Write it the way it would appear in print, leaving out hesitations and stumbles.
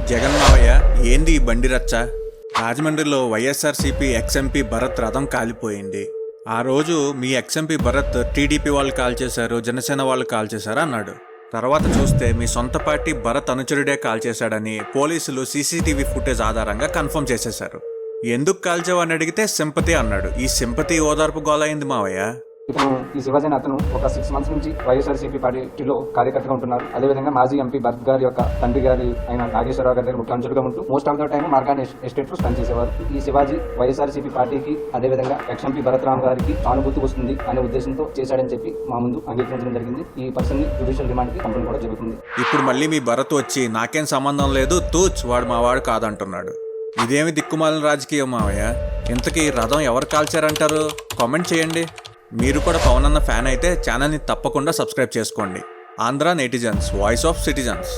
జగన్ మావయ్య ఏంది ఈ బండి రచ్చ? రాజమండ్రిలో వైఎస్ఆర్సీపీ ఎక్స్ఎంపీ భరత్ రథం కాలిపోయింది. ఆ రోజు మీ ఎక్స్ఎంపీ భరత్ టీడీపీ వాళ్ళు కాల్ చేశారు, జనసేన వాళ్ళు కాల్ చేశారు అన్నాడు. తర్వాత చూస్తే మీ సొంత పార్టీ భరత్ అనుచరుడే కాల్ చేశాడని పోలీసులు సీసీటీవీ ఫుటేజ్ ఆధారంగా కన్ఫర్మ్ చేసేశారు. ఎందుకు కాల్చావు అని అడిగితే సింపతి అన్నాడు. ఈ సింపతి ఓదార్పు గోలైంది మావయ్య. ఇప్పుడు ఈ శివాజీ అతను ఒక 6 months నుంచి వైఎస్ఆర్సీపీ పార్టీలో కార్యకర్తగా ఉంటున్నారు. అదేవిధంగా మాజీ ఎంపీ భరత్ గారి యొక్క తండ్రి గారి అయిన నాగేశ్వరరావు గారి దగ్గర ముఖ్యాంశులుగా ఉంటూ most of the time Morgan estate లో పనిచేసేవారు. ఈ శివాజీ వైఎస్ఆర్సీపీ పార్టీకి అదేవిధంగా ఎక్స్ఎంపీ భరత్ రామ్ గారికి సానుభూతి వస్తుంది అనే ఉద్దేశంతో చేశాడని చెప్పి మా ముందు అంగీకరించడం జరిగింది. ఈ పర్సన్ ని జ్యుడిషియల్ రిమాండ్ కి పంపడం కూడా జరుగుతుంది. ఇప్పుడు మళ్ళీ మీ భరత్ వచ్చి నాకేం సంబంధం లేదు, తూచ్ వాడు మావాడు కాదంటున్నాడు. ఇదేమి దిక్కుమాలిన రాజకీయం మావయ్య? ఇంతకీ రథం ఎవరు కాల్చారంటారు? కామెంట్ చేయండి. మీరు కూడా పవన్ అన్న ఫ్యాన్ అయితే ఛానల్ని తప్పకుండా సబ్స్క్రైబ్ చేసుకోండి. Andhra netizens, voice of citizens.